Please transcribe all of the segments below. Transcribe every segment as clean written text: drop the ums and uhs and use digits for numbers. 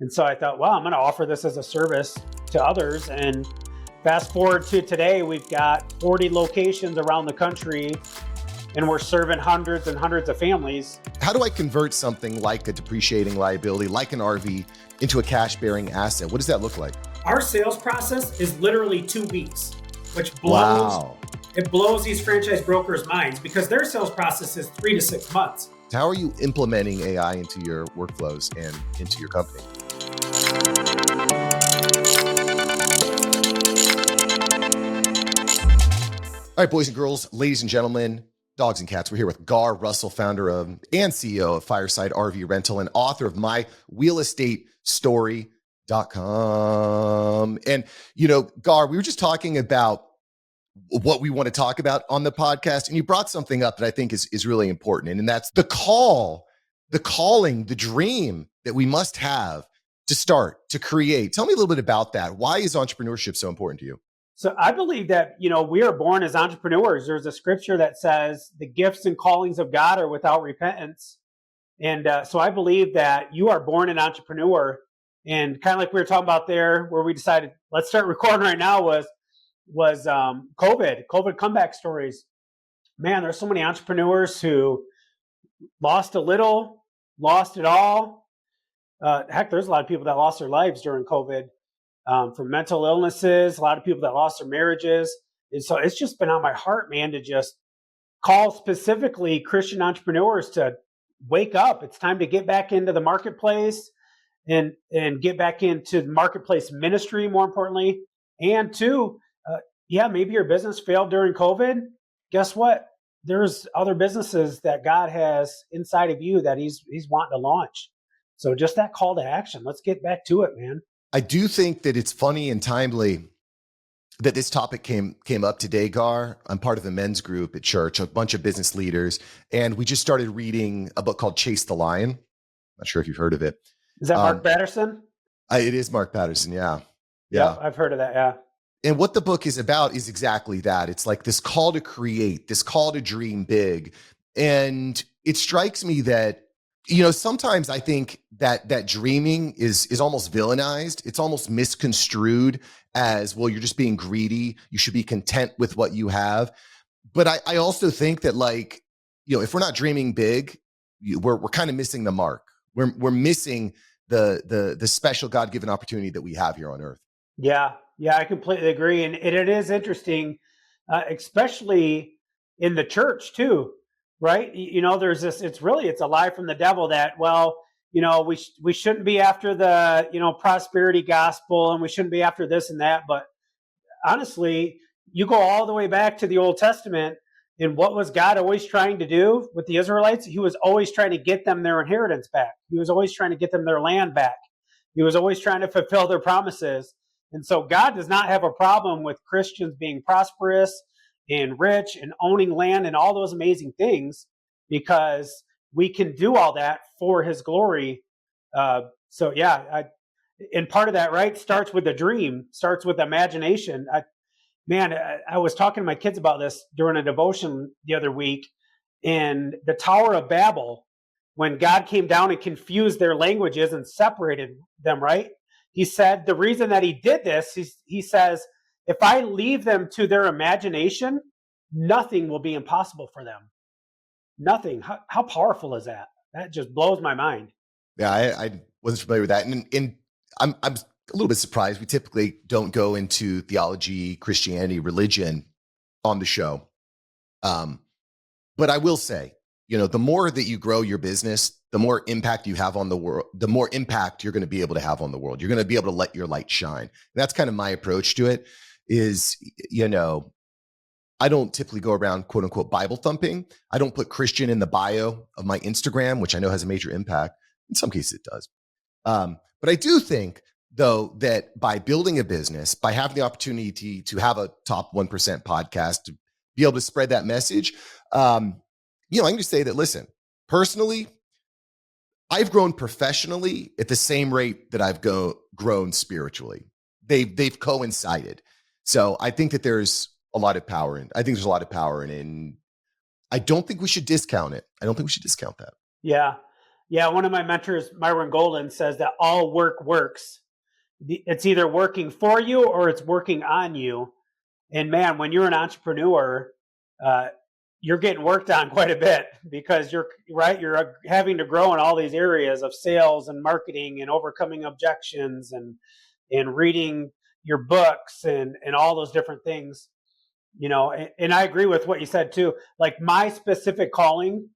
And so I thought, well, I'm going to offer this as a service to others. And fast forward to today, we've got 40 locations around the country, and we're serving hundreds and hundreds of families. How do I convert something like a depreciating liability, like an RV, into a cash-bearing asset? What does that look like? Our sales process is literally 2 weeks, which blows these franchise brokers' minds, because their sales process is 3 to 6 months. How are you implementing AI into your workflows and into your company? All right, boys and girls, ladies and gentlemen, dogs and cats, we're here with Garr Russell, founder of and CEO of Fireside RV Rental and author of myrealestatestory.com. And, Garr, we were just talking about what we want to talk about on the podcast, and you brought something up that I think is really important, and that's the calling, the dream that we must have to start, to create. Tell me a little bit about that. Why is entrepreneurship so important to you? So I believe that, we are born as entrepreneurs. There's a scripture that says the gifts and callings of God are without repentance. And so I believe that you are born an entrepreneur. And kind of like we were talking about there, where we decided, let's start recording right now, was COVID comeback stories. Man, there's so many entrepreneurs who lost a little, lost it all. Heck, there's a lot of people that lost their lives during COVID from mental illnesses, a lot of people that lost their marriages. And so it's just been on my heart, man, to just call specifically Christian entrepreneurs to wake up. It's time to get back into the marketplace and get back into marketplace ministry, more importantly. And two, maybe your business failed during COVID. Guess what? There's other businesses that God has inside of you that he's wanting to launch. So just that call to action. Let's get back to it, man. I do think that it's funny and timely that this topic came up today, Garr. I'm part of a men's group at church, a bunch of business leaders, and we just started reading a book called Chase the Lion. Not sure if you've heard of it. Is that Mark Batterson? It is Mark Batterson, yeah. Yeah, I've heard of that, yeah. And what the book is about is exactly that. It's like this call to create, this call to dream big. And it strikes me that, sometimes I think that dreaming is almost villainized. It's almost misconstrued as, well, you're just being greedy. You should be content with what you have. But I also think that, if we're not dreaming big, we're kind of missing the mark. We're missing the special God-given opportunity that we have here on earth. Yeah, I completely agree. And it is interesting, especially in the church too, right? There's this, it's a lie from the devil that, we shouldn't be after the, prosperity gospel, and we shouldn't be after this and that. But honestly, you go all the way back to the Old Testament, and what was God always trying to do with the Israelites? He was always trying to get them their inheritance back. He was always trying to get them their land back. He was always trying to fulfill their promises. And so God does not have a problem with Christians being prosperous and rich and owning land and all those amazing things, because we can do all that for his glory. And part of that, right, starts with a dream, starts with imagination. I was talking to my kids about this during a devotion the other week, and the Tower of Babel, when God came down and confused their languages and separated them, right? He said the reason that he did this, he says, if I leave them to their imagination, nothing will be impossible for them. Nothing. How powerful is that? That just blows my mind. Yeah, I wasn't familiar with that. And I'm a little bit surprised. We typically don't go into theology, Christianity, religion on the show. But I will say, the more that you grow your business, the more impact you have on the world, the more impact you're going to be able to have on the world. You're going to be able to let your light shine. And that's kind of my approach to it is, I don't typically go around, quote unquote, Bible thumping. I don't put Christian in the bio of my Instagram, which I know has a major impact. In some cases it does. But I do think, though, that by building a business, by having the opportunity to have a top 1% podcast, to be able to spread that message, I'm going to say that, listen, personally, I've grown professionally at the same rate that I've grown spiritually. They've coincided. So I think that there's a lot of power in it. And I don't think we should discount it. I don't think we should discount that. Yeah. Yeah, one of my mentors, Myron Golden, says that all work works. It's either working for you or it's working on you. And man, when you're an entrepreneur, uh, you're getting worked on quite a bit because you're right. You're having to grow in all these areas of sales and marketing and overcoming objections and reading your books and all those different things. And I agree with what you said too. Like my specific calling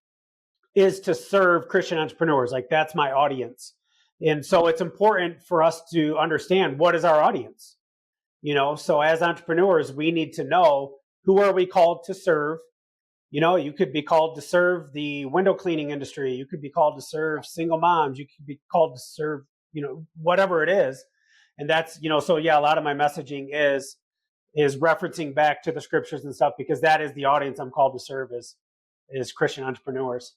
is to serve Christian entrepreneurs. Like that's my audience. And so it's important for us to understand what is our audience. So as entrepreneurs, we need to know who are we called to serve. You could be called to serve the window cleaning industry. You could be called to serve single moms. You could be called to serve, whatever it is. And that's, so yeah, a lot of my messaging is referencing back to the scriptures and stuff because that is the audience I'm called to serve is Christian entrepreneurs.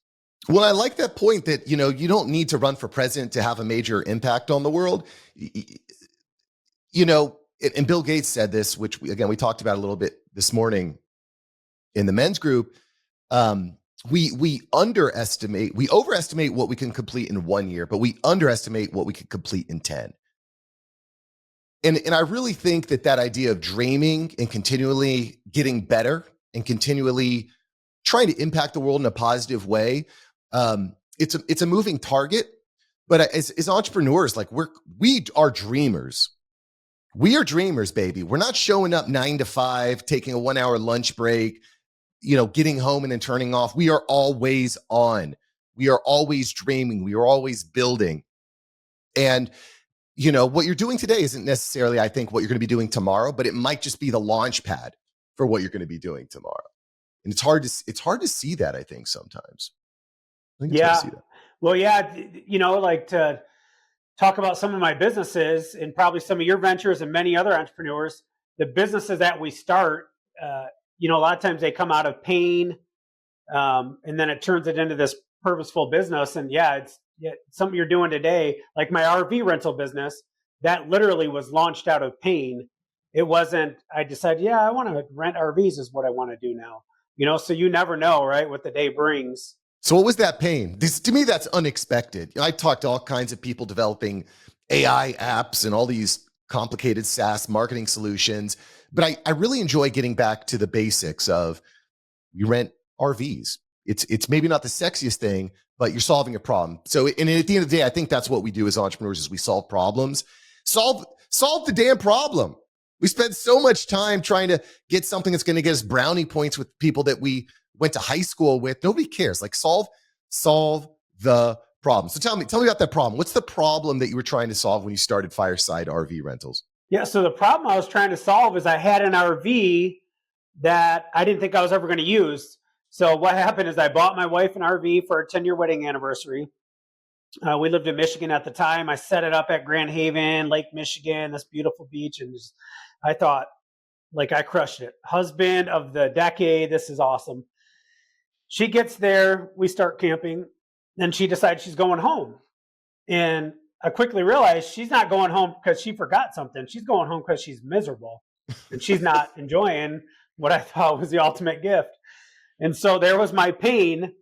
Well, I like that point that, you don't need to run for president to have a major impact on the world. And Bill Gates said this, which we talked about a little bit this morning in the men's group. We overestimate what we can complete in 1 year, but we underestimate what we can complete in 10. And I really think that idea of dreaming and continually getting better and continually trying to impact the world in a positive way, it's a moving target. But as entrepreneurs, like we are dreamers. We are dreamers, baby. We're not showing up 9 to 5, taking a 1 hour lunch break, getting home and then turning off. We are always on. We are always dreaming. We are always building. And, what you're doing today isn't necessarily, I think, what you're going to be doing tomorrow, but it might just be the launch pad for what you're going to be doing tomorrow. And it's hard to see that, I think, sometimes. I think it's hard to see that. Well, yeah, like to talk about some of my businesses and probably some of your ventures and many other entrepreneurs, the businesses that we start, a lot of times they come out of pain, and then it turns it into this purposeful business. And it's something you're doing today, like my RV rental business, that literally was launched out of pain. It wasn't, I decided, I want to rent RVs is what I want to do now. So you never know, right, what the day brings. So what was that pain? To me, that's unexpected. I talked to all kinds of people developing AI apps and all these complicated SaaS marketing solutions, but I really enjoy getting back to the basics of you rent RVs. It's maybe not the sexiest thing, but you're solving a problem. So, and at the end of the day, I think that's what we do as entrepreneurs is we solve problems. Solve the damn problem. We spend so much time trying to get something that's going to get us brownie points with people that we went to high school with. Nobody cares. Like solve the problem. So tell me about that problem. What's the problem that you were trying to solve when you started Fireside RV Rentals? Yeah. So the problem I was trying to solve is I had an RV that I didn't think I was ever going to use. So what happened is I bought my wife an RV for our 10-year wedding anniversary. We lived in Michigan at the time. I set it up at Grand Haven, Lake Michigan, this beautiful beach. And I thought, like, I crushed it. Husband of the decade. This is awesome. She gets there. We start camping. Then she decides she's going home. And I quickly realized she's not going home because she forgot something. She's going home because she's miserable. And she's not enjoying what I thought was the ultimate gift. And so there was my pain.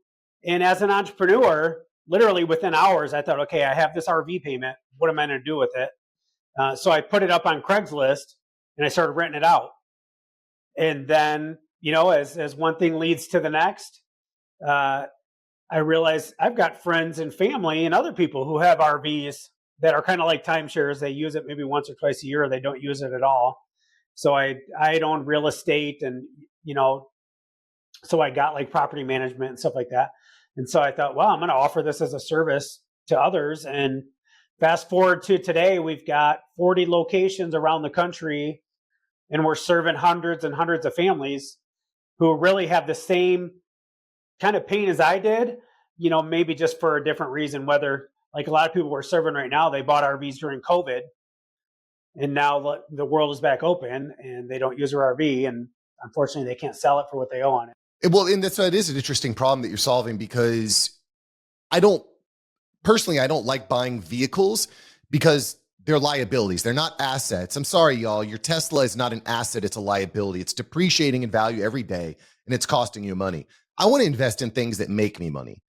And as an entrepreneur, literally within hours, I thought, okay, I have this RV payment. What am I going to do with it? So I put it up on Craigslist and I started renting it out. And then, as one thing leads to the next, I realized I've got friends and family and other people who have RVs that are kind of like timeshares. They use it maybe once or twice a year, or they don't use it at all. So I own real estate and, so I got like property management and stuff like that. And so I thought, well, I'm going to offer this as a service to others. And fast forward to today, we've got 40 locations around the country, and we're serving hundreds and hundreds of families who really have the same kind of pain as I did, maybe just for a different reason, whether like a lot of people we're serving right now, they bought RVs during COVID and now the world is back open and they don't use their RV. And unfortunately they can't sell it for what they owe on it. Well, and it is an interesting problem that you're solving because I don't like buying vehicles because they're liabilities. They're not assets. I'm sorry, y'all. Your Tesla is not an asset. It's a liability. It's depreciating in value every day and it's costing you money. I want to invest in things that make me money.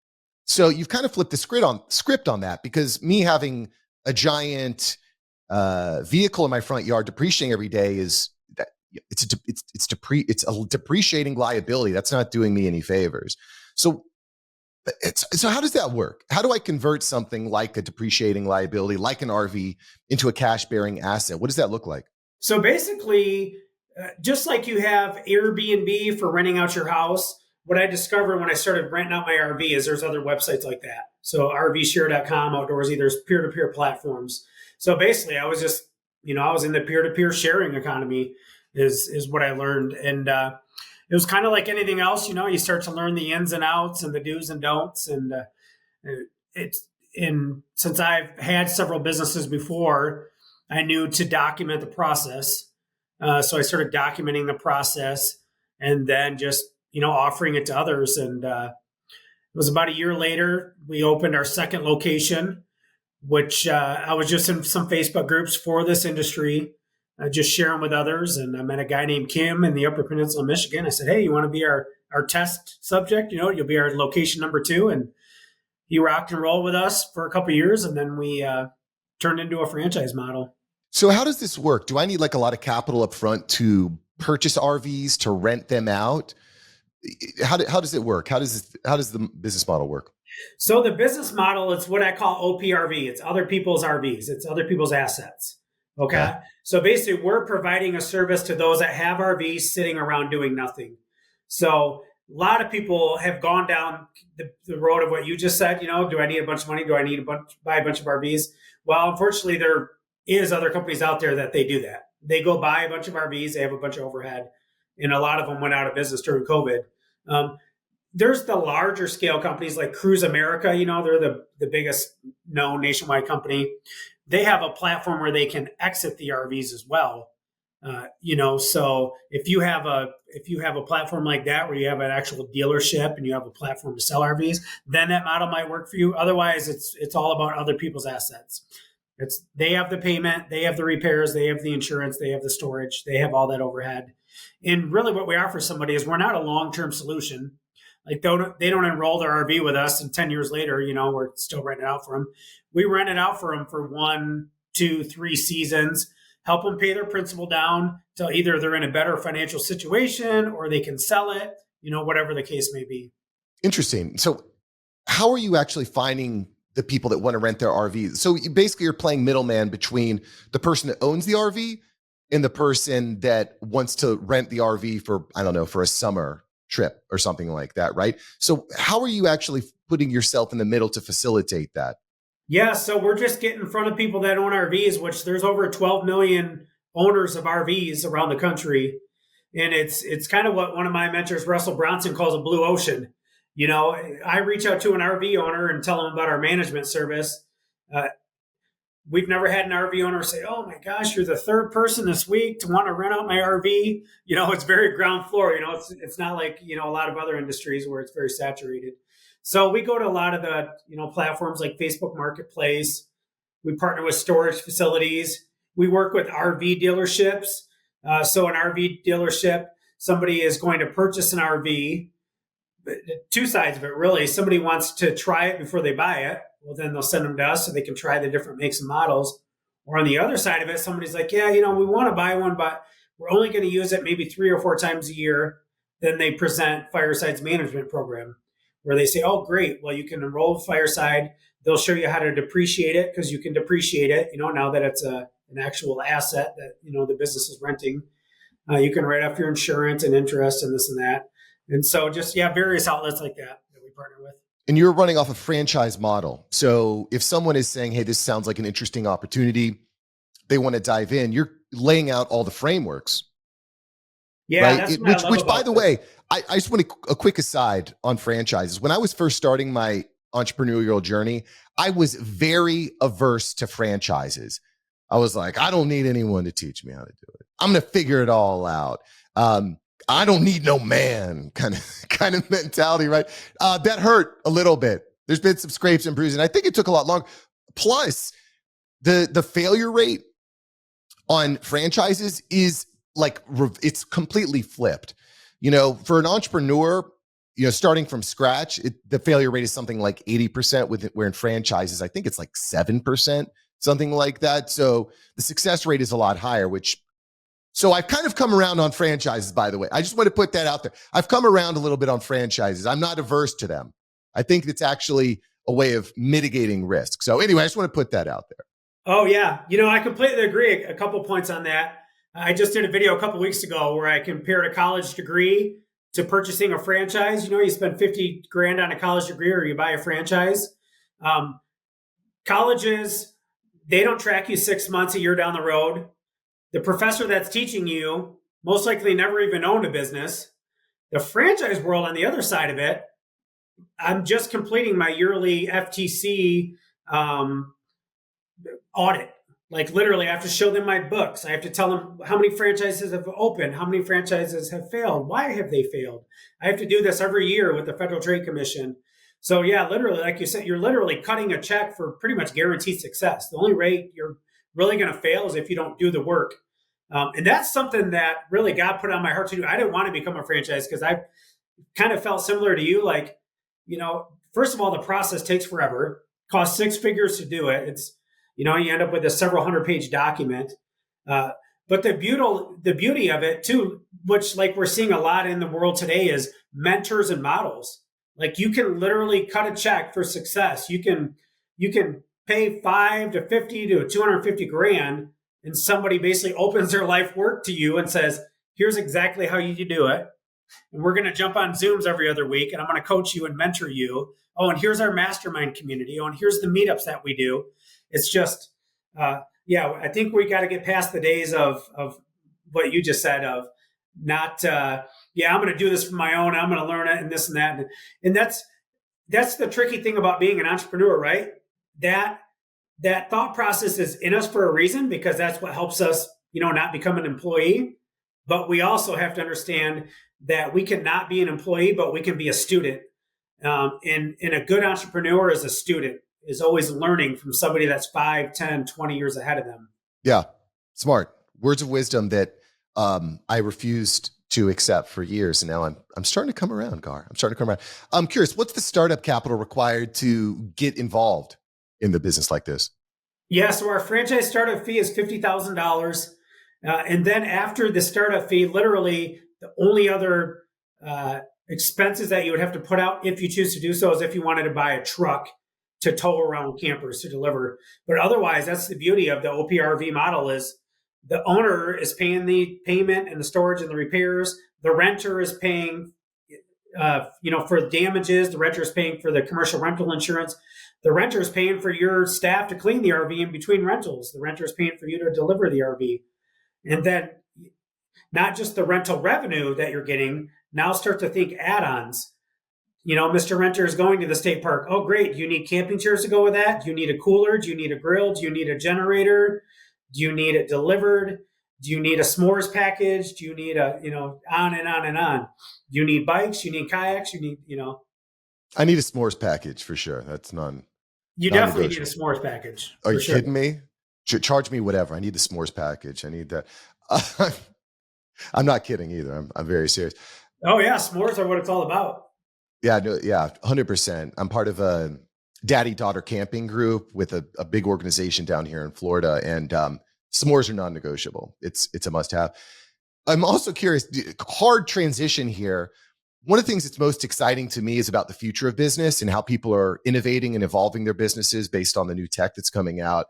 So you've kind of flipped the script on that, because me having a giant vehicle in my front yard depreciating every day is that it's a depreciating liability. That's not doing me any favors. So how does that work? How do I convert something like a depreciating liability, like an RV, into a cash bearing asset? What does that look like? So basically, just like you have Airbnb for renting out your house, what I discovered when I started renting out my RV is there's other websites like that. So rvshare.com, Outdoorsy, there's peer-to-peer platforms. So basically, I was just, I was in the peer-to-peer sharing economy is what I learned. And it was kind of like anything else, you start to learn the ins and outs and the do's and don'ts. And since I've had several businesses before, I knew to document the process. So I started documenting the process and then just, offering it to others. And it was about a year later, we opened our second location, which I was just in some Facebook groups for this industry, just sharing with others. And I met a guy named Kim in the Upper Peninsula of Michigan. I said, hey, you want to be our test subject? You'll be our location number 2. And he rocked and rolled with us for a couple of years. And then we turned into a franchise model. So how does this work? Do I need like a lot of capital up front to purchase RVs, to rent them out? How does it work? How does the business model work? So the business model, it's what I call OPRV. It's other people's RVs. It's other people's assets. Okay. So basically we're providing a service to those that have RVs sitting around doing nothing. So a lot of people have gone down the road of what you just said, do I need a bunch of money? Do I need buy a bunch of RVs? Well, unfortunately, there is other companies out there that they do that. They go buy a bunch of RVs. They have a bunch of overhead. And a lot of them went out of business during COVID. There's the larger scale companies like Cruise America. They're the biggest known nationwide company. They have a platform where they can exit the RVs as well. So if you have a platform like that where you have an actual dealership and you have a platform to sell RVs, then that model might work for you. Otherwise, it's all about other people's assets. They have the payment, they have the repairs, they have the insurance, they have the storage, they have all that overhead. And really what we offer somebody is we're not a long-term solution. Like they don't enroll their RV with us and 10 years later, we're still renting it out for them. We rent it out for them for 1, 2, 3 seasons, help them pay their principal down till either they're in a better financial situation or they can sell it, whatever the case may be. Interesting. So how are you actually finding the people that want to rent their RVs? So you're playing middleman between the person that owns the RV and the person that wants to rent the RV for, I don't know, for a summer trip or something like that, right? So how are you actually putting yourself in the middle to facilitate that? Yeah, so we're just getting in front of people that own RVs, which there's over 12 million owners of RVs around the country. And it's kind of what one of my mentors, Russell Bronson, calls a blue ocean. I reach out to an RV owner and tell them about our management service. We've never had an RV owner say, oh my gosh, you're the third person this week to want to rent out my RV. It's very ground floor. It's not like, a lot of other industries where it's very saturated. So we go to a lot of the, platforms like Facebook Marketplace. We partner with storage facilities. We work with RV dealerships. So an RV dealership, somebody is going to purchase an RV. Two sides of it, really. Somebody wants to try it before they buy it. Well, then they'll send them to us so they can try the different makes and models. Or on the other side of it, somebody's like, yeah, we want to buy one, but we're only going to use it maybe 3 or 4 times a year. Then they present Fireside's management program where they say, oh, great. Well, you can enroll with Fireside. They'll show you how to depreciate it because you can depreciate it, now that it's an actual asset that, the business is renting. You can write off your insurance and interest and this and that. And so just, various outlets like that we partner with. And you're running off a franchise model. So if someone is saying, hey, this sounds like an interesting opportunity, they want to dive in, you're laying out all the frameworks. Yeah. Right? Which by the way, I just want a quick aside on franchises. When I was first starting my entrepreneurial journey, I was very averse to franchises. I was like, I don't need anyone to teach me how to do it. I'm going to figure it all out. I don't need no man kind of mentality, right? That hurt a little bit. There's been some scrapes and bruises. And I think it took a lot longer. Plus, the failure rate on franchises is like, it's completely flipped. For an entrepreneur, starting from scratch, the failure rate is something like 80%, where in franchises, I think it's like 7%, something like that. So the success rate is a lot higher, so I've kind of come around on franchises, by the way. I just want to put that out there. I've come around a little bit on franchises. I'm not averse to them. I think it's actually a way of mitigating risk. So anyway, I just want to put that out there. Oh yeah, I completely agree. A couple points on that. I just did a video a couple weeks ago where I compared a college degree to purchasing a franchise. You spend 50 grand on a college degree or you buy a franchise. Colleges, they don't track you 6 months, a year down the road. The professor that's teaching you most likely never even owned a business. The franchise world, on the other side of it, I'm just completing my yearly FTC audit. Like literally, I have to show them my books. I have to tell them how many franchises have opened, how many franchises have failed, why have they failed. I have to do this every year with the Federal Trade Commission. So yeah, literally, like you said, you're literally cutting a check for pretty much guaranteed success. The only rate you're really going to fail is if you don't do the work. And that's something that really God put on my heart to do. I didn't want to become a franchise because I kind of felt similar to you. Like, first of all, the process takes forever, costs 6 figures to do it. It's, you end up with a several 100-page document. But the beauty of it too, which like we're seeing a lot in the world today, is mentors and models. Like you can literally cut a check for success. You can pay 5 to 50 to 250 grand, and somebody basically opens their life work to you and says, here's exactly how you do it. And we're going to jump on Zooms every other week, and I'm going to coach you and mentor you. Oh, and here's our mastermind community. Oh, and here's the meetups that we do. It's just, I think we got to get past the days of what you just said of not, I'm going to do this for my own. I'm going to learn it and this and that. And that's the tricky thing about being an entrepreneur, right? That thought process is in us for a reason, because that's what helps us, not become an employee. But we also have to understand that we cannot be an employee, but we can be a student. And a good entrepreneur is a student, is always learning from somebody that's 5, 10, 20 years ahead of them. Yeah. Smart words of wisdom that I refused to accept for years. And now I'm starting to come around, Garr. I'm starting to come around. I'm curious, what's the startup capital required to get involved in the business like this? Yeah. So our franchise startup fee is $50,000. And then after the startup fee, literally the only other expenses that you would have to put out if you choose to do so is if you wanted to buy a truck to tow around campers to deliver. But otherwise, that's the beauty of the OPRV model, is the owner is paying the payment and the storage and the repairs. The renter is paying, for damages. The renter is paying for the commercial rental insurance. The renter is paying for your staff to clean the RV in between rentals. The renter is paying for you to deliver the RV. And then not just the rental revenue that you're getting, now start to think add-ons. Mr. Renter is going to the state park. Oh, great. Do you need camping chairs to go with that? Do you need a cooler? Do you need a grill? Do you need a generator? Do you need it delivered? Do you need a s'mores package? Do you need on and on and on? Do you need bikes? You need kayaks? You need, I need a s'mores package for sure. That's You definitely need a s'mores package. Are you kidding me? Charge me whatever. I need the s'mores package. I need that. I'm not kidding either. I'm very serious. Oh yeah. S'mores are what it's all about. Yeah, no, yeah, 100%. I'm part of a daddy-daughter camping group with a big organization down here in Florida, and s'mores are non-negotiable. It's a must-have. I'm also curious, hard transition here. One of the things that's most exciting to me is about the future of business and how people are innovating and evolving their businesses based on the new tech that's coming out.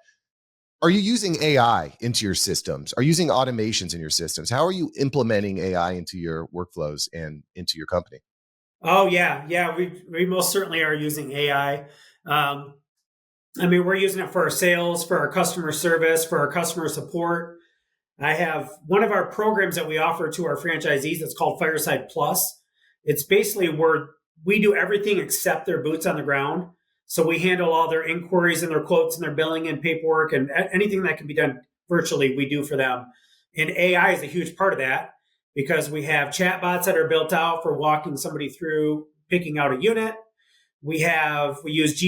Are you using AI into your systems? Are you using automations in your systems? How are you implementing AI into your workflows and into your company? Oh yeah. We most certainly are using AI. We're using it for our sales, for our customer service, for our customer support. I have one of our programs that we offer to our franchisees. It's called Fireside Plus. It's basically where we do everything except their boots on the ground. So we handle all their inquiries and their quotes and their billing and paperwork and anything that can be done virtually, we do for them. And AI is a huge part of that, because we have chatbots that are built out for walking somebody through picking out a unit. We use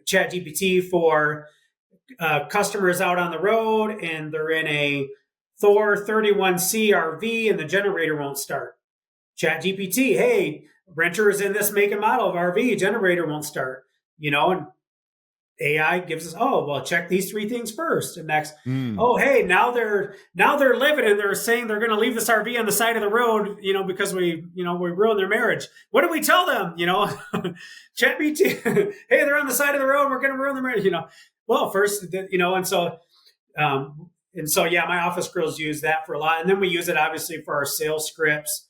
ChatGPT for customers out on the road and they're in a Thor 31C RV and the generator won't start. ChatGPT, hey, renters in this make and model of RV generator won't start, and AI gives us, oh, well, check these three things first. And next, Mm. oh, hey, now they're living and they're saying they're going to leave this RV on the side of the road, because we ruined their marriage. What do we tell them? Chat BT, hey, they're on the side of the road. We're going to ruin their marriage. Well, first, yeah, my office girls use that for a lot. And then we use it obviously for our sales scripts.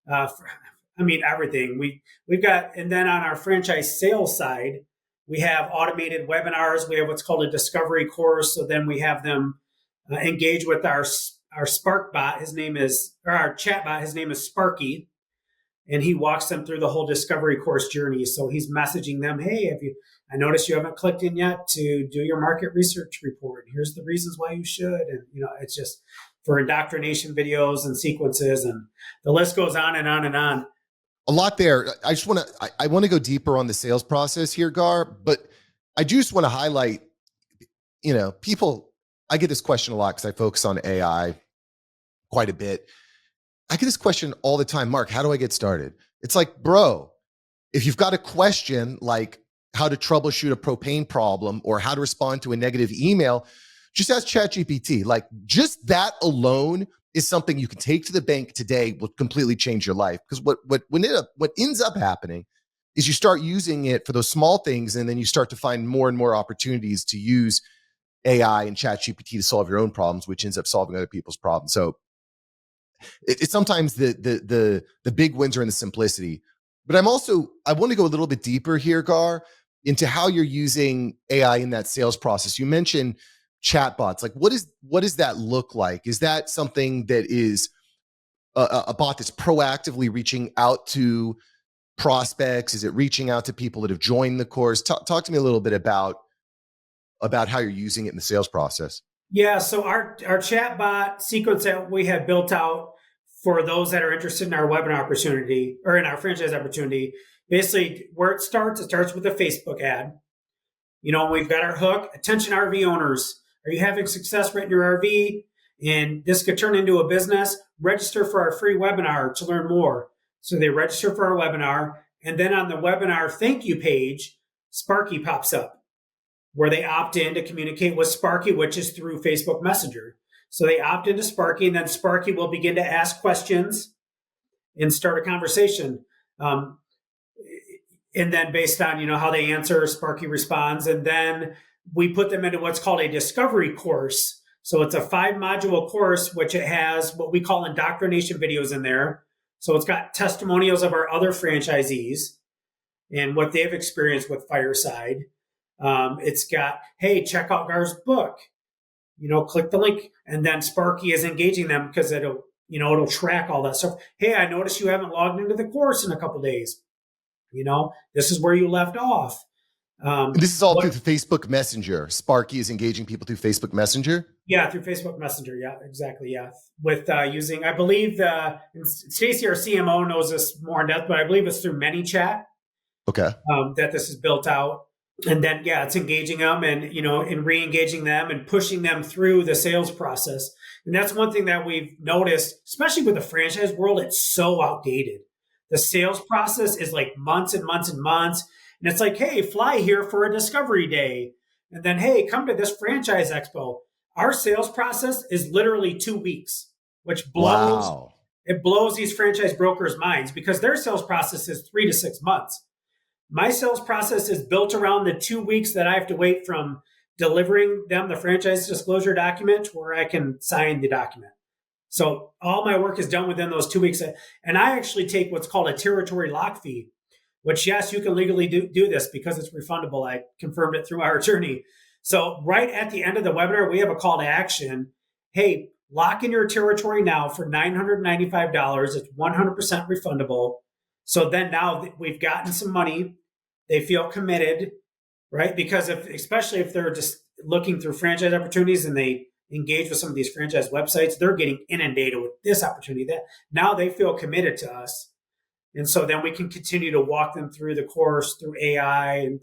Everything we've got. And then on our franchise sales side, we have automated webinars. We have what's called a discovery course. So then we have them engage with our Spark bot. Our chat bot. His name is Sparky, and he walks them through the whole discovery course journey. So he's messaging them, hey, I noticed you haven't clicked in yet to do your market research report. Here's the reasons why you should. And, it's just for indoctrination videos and sequences, and the list goes on and on and on. A lot there. I want to go deeper on the sales process here, Garr, but I just want to highlight, people, I get this question a lot because I focus on AI quite a bit. I get this question all the time, Mark, how do I get started? It's like, bro, if you've got a question like how to troubleshoot a propane problem or how to respond to a negative email, just ask ChatGPT. Like, just that alone is something you can take to the bank today, will completely change your life. Because what ends up happening is you start using it for those small things, and then you start to find more and more opportunities to use AI and ChatGPT to solve your own problems, which ends up solving other people's problems. So it's sometimes the big wins are in the simplicity. But I want to go a little bit deeper here, Garr, into how you're using AI in that sales process. You mentioned chatbots. Like, what does that look like? Is that something that is a bot that's proactively reaching out to prospects? Is it reaching out to people that have joined the course? Talk to me a little bit about how you're using it in the sales process. Yeah, so our chatbot sequence that we have built out for those that are interested in our webinar opportunity or in our franchise opportunity, basically where it starts with a Facebook ad. We've got our hook, attention RV owners. Are you having success renting your RV? And this could turn into a business. Register for our free webinar to learn more. So they register for our webinar. And then on the webinar thank you page, Sparky pops up where they opt in to communicate with Sparky, which is through Facebook Messenger. So they opt into Sparky, and then Sparky will begin to ask questions and start a conversation. And then based on, how they answer, Sparky responds. And then we put them into what's called a discovery course. So it's a 5-module course, which it has what we call indoctrination videos in there. So it's got testimonials of our other franchisees and what they've experienced with Fireside. It's got, hey, check out Garr's book. Click the link. And then Sparky is engaging them because it'll track all that stuff. Hey, I noticed you haven't logged into the course in a couple days. This is where you left off. This is all through the Facebook Messenger. Sparky is engaging people through Facebook Messenger? Yeah, through Facebook Messenger. Yeah, exactly. Yeah. With using, I believe Stacy, our CMO, knows this more in depth, but I believe it's through ManyChat. Okay. That this is built out. And then, yeah, it's engaging them and, and re-engaging them and pushing them through the sales process. And that's one thing that we've noticed, especially with the franchise world, it's so outdated. The sales process is like months and months and months. And it's like, hey, fly here for a discovery day. And then, hey, come to this franchise expo. Our sales process is literally 2 weeks, which blows these franchise brokers' minds because their sales process is 3 to 6 months. My sales process is built around the 2 weeks that I have to wait from delivering them the franchise disclosure document to where I can sign the document. So all my work is done within those 2 weeks. And I actually take what's called a territory lock fee, which, yes, you can legally do this because it's refundable. I confirmed it through our attorney. So right at the end of the webinar, we have a call to action. Hey, lock in your territory now for $995. It's 100% refundable. So then now we've gotten some money. They feel committed, right? Because especially if they're just looking through franchise opportunities and they engage with some of these franchise websites, they're getting inundated with this opportunity. That now they feel committed to us. And so then we can continue to walk them through the course, through AI and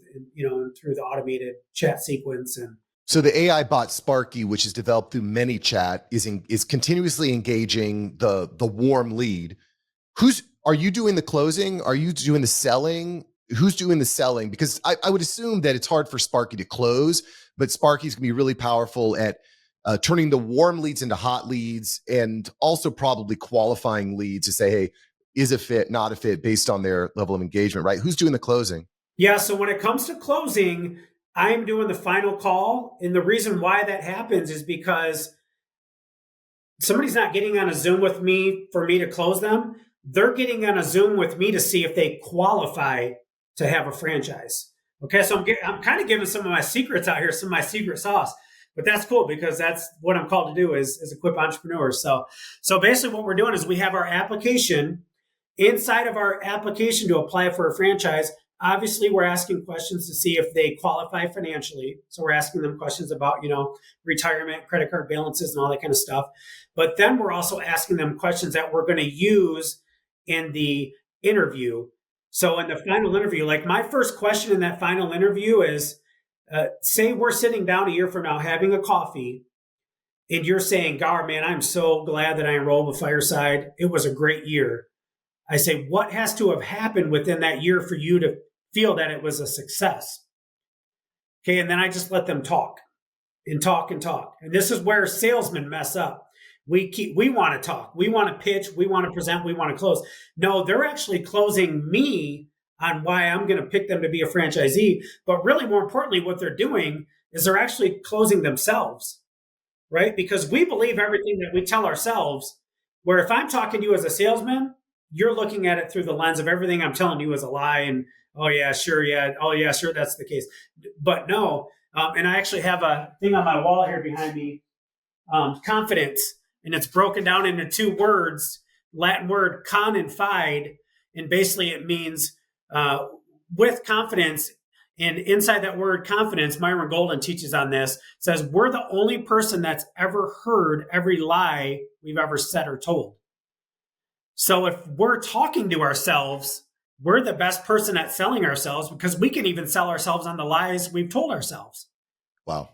through the automated chat sequence. And so the AI bot Sparky, which is developed through ManyChat, is continuously engaging the warm lead. are you doing the closing? Are you doing the selling? Who's doing the selling? Because I would assume that it's hard for Sparky to close, but Sparky's gonna be really powerful at turning the warm leads into hot leads, and also probably qualifying leads to say, hey, is a fit, not a fit, based on their level of engagement, right? Who's doing the closing? Yeah. So when it comes to closing, I'm doing the final call. And the reason why that happens is because somebody's not getting on a Zoom with me for me to close them. They're getting on a Zoom with me to see if they qualify to have a franchise. Okay. So I'm kind of giving some of my secrets out here, some of my secret sauce. But that's cool because that's what I'm called to do is equip entrepreneurs. So basically what we're doing is we have our application. Inside of our application to apply for a franchise, obviously we're asking questions to see if they qualify financially. So we're asking them questions about, retirement, credit card balances, and all that kind of stuff. But then we're also asking them questions that we're going to use in the interview. So in the final interview, like my first question in that final interview is, say we're sitting down a year from now having a coffee, and you're saying, Garr, man, I'm so glad that I enrolled with Fireside. It was a great year. I say, what has to have happened within that year for you to feel that it was a success? Okay. And then I just let them talk and talk and talk. And this is where salesmen mess up. We want to talk. We want to pitch. We want to present. We want to close. No, they're actually closing me on why I'm going to pick them to be a franchisee. But really more importantly, what they're doing is they're actually closing themselves, right? Because we believe everything that we tell ourselves, where if I'm talking to you as a salesman, you're looking at it through the lens of everything I'm telling you is a lie. And, oh, yeah, sure. Yeah. Oh, yeah, sure. That's the case. But no. And I actually have a thing on my wall here behind me, confidence. And it's broken down into two words, Latin word con and fide. And basically it means with confidence. And inside that word confidence, Myron Golden teaches on this, says we're the only person that's ever heard every lie we've ever said or told. So if we're talking to ourselves, we're the best person at selling ourselves because we can even sell ourselves on the lies we've told ourselves. Wow.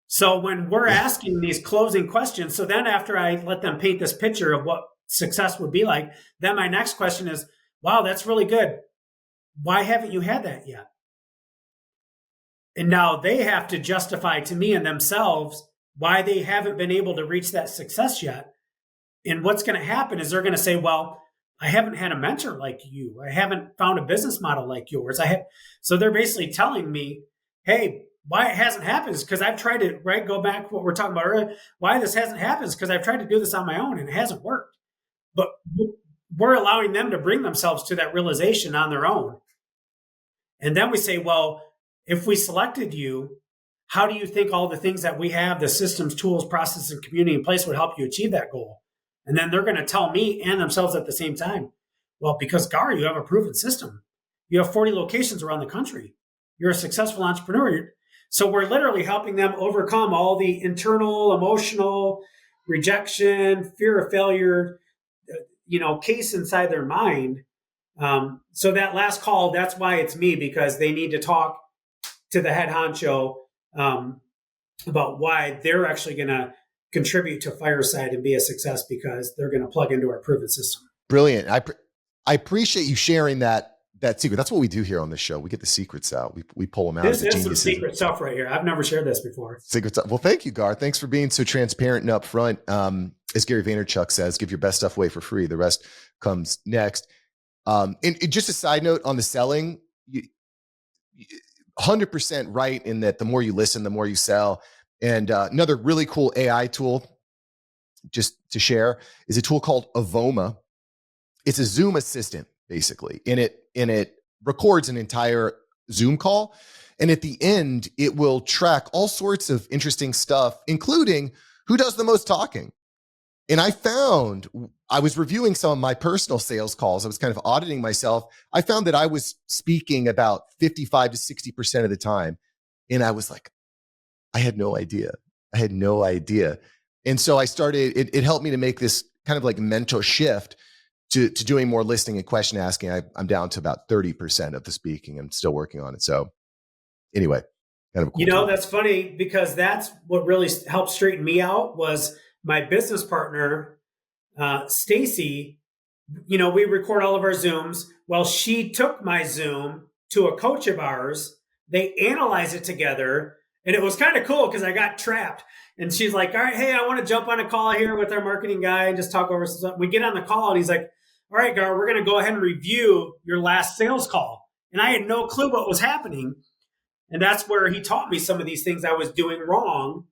So when we're asking these closing questions, so then after I let them paint this picture of what success would be like, then my next question is, wow, that's really good. Why haven't you had that yet? And now they have to justify to me and themselves why they haven't been able to reach that success yet. And what's going to happen is they're going to say, well, I haven't had a mentor like you. I haven't found a business model like yours. So they're basically telling me, hey, why it hasn't happened is because I've tried to, right, go back to what we're talking about earlier. Why this hasn't happened is because I've tried to do this on my own and it hasn't worked. But we're allowing them to bring themselves to that realization on their own. And then we say, well, if we selected you, how do you think all the things that we have, the systems, tools, processes, and community in place would help you achieve that goal? And then they're going to tell me and themselves at the same time, well, because Garr, you have a proven system. You have 40 locations around the country. You're a successful entrepreneur. So we're literally helping them overcome all the internal, emotional, rejection, fear of failure, case inside their mind. So that last call, that's why it's me, because they need to talk to the head honcho about why they're actually going to contribute to Fireside and be a success because they're going to plug into our proven system. Brilliant. I appreciate you sharing that secret. That's what we do here on this show. We get the secrets out. We pull them out. This is some secret stuff right here. I've never shared this before. Secret stuff. Well, thank you, Garr. Thanks for being so transparent and upfront. As Gary Vaynerchuk says, give your best stuff away for free. The rest comes next. And just a side note on the selling, 100% right in that the more you listen, the more you sell. And another really cool AI tool, just to share, is a tool called Avoma. It's a Zoom assistant, basically. And it records an entire Zoom call. And at the end, it will track all sorts of interesting stuff, including who does the most talking. And I was reviewing some of my personal sales calls. I was kind of auditing myself. I found that I was speaking about 55 to 60% of the time. And I was like, I had no idea. And so I started, it helped me to make this kind of like mental shift to doing more listening and question asking. I'm down to about 30% of the speaking. I'm still working on it. So anyway, kind of a cool tool. That's funny because that's what really helped straighten me out was my business partner, Stacy. we record all of our Zooms. Well, she took my Zoom to a coach of ours. They analyze it together. And it was kind of cool because I got trapped. And she's like, all right, hey, I want to jump on a call here with our marketing guy and just talk over some stuff. We get on the call and he's like, all right, Garr, we're going to go ahead and review your last sales call. And I had no clue what was happening. And that's where he taught me some of these things I was doing wrong.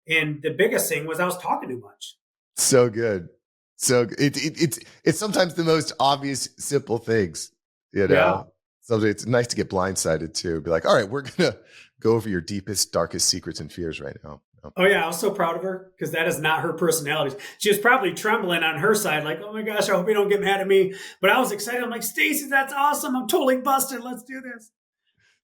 And the biggest thing was I was talking too much. So good. So it's sometimes the most obvious, simple things, Yeah. So it's nice to get blindsided too. Be like, all right, we're going to go over your deepest, darkest secrets and fears right now. Oh, yeah. I was so proud of her because that is not her personality. She was probably trembling on her side, like, oh my gosh, I hope you don't get mad at me. But I was excited. I'm like, Stacy, that's awesome. I'm totally busted. Let's do this.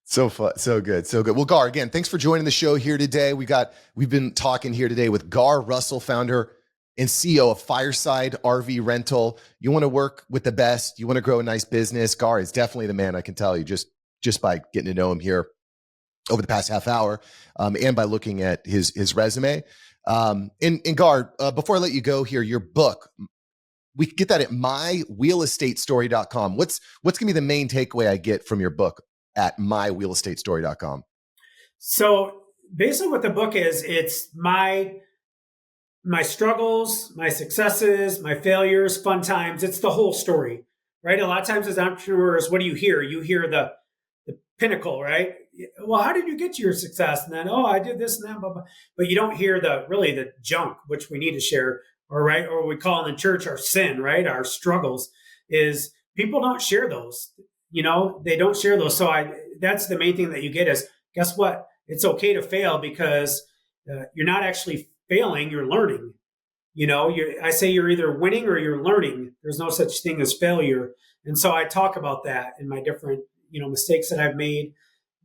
So fun. So good. So good. Well, Garr, again, thanks for joining the show here today. We've been talking here today with Garr Russell, founder and CEO of Fireside RV Rental. You want to work with the best. You want to grow a nice business. Garr is definitely the man, I can tell you, just by getting to know him here over the past half hour, and by looking at his resume. And Garr, before I let you go here, your book, we can get that at myrealestatestory.com. What's going to be the main takeaway I get from your book at myrealestatestory.com? So basically what the book is, it's my struggles, my successes, my failures, fun times. It's the whole story, right? A lot of times as entrepreneurs, what do you hear? You hear the pinnacle, right? Well, how did you get to your success? And then, oh, I did this and that, blah, blah. But you don't hear the junk, which we need to share, or we call in the church our sin, right? Our struggles is people don't share those, they don't share those. So that's the main thing that you get is, guess what? It's okay to fail because you're not actually failing, you're learning. I say you're either winning or you're learning. There's no such thing as failure. And so I talk about that in my different, mistakes that I've made,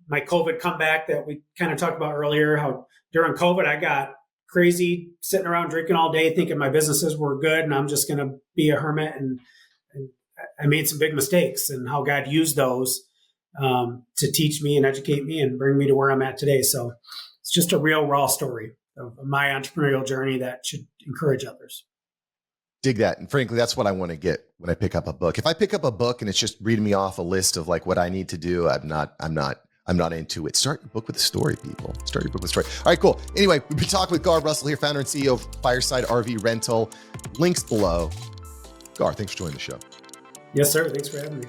my COVID comeback that we kind of talked about earlier, how during COVID, I got crazy sitting around drinking all day, thinking my businesses were good and I'm just going to be a hermit. And I made some big mistakes and how God used those to teach me and educate me and bring me to where I'm at today. So it's just a real raw story of my entrepreneurial journey that should encourage others. Dig that. And frankly, that's what I want to get when I pick up a book. If I pick up a book and it's just reading me off a list of like what I need to do, I'm not into it. Start your book with a story, people. Start your book with a story. All right, cool. Anyway, we've been talking with Garr Russell here, founder and CEO of Fireside RV Rental. Links below. Garr, thanks for joining the show. Yes, sir. Thanks for having me.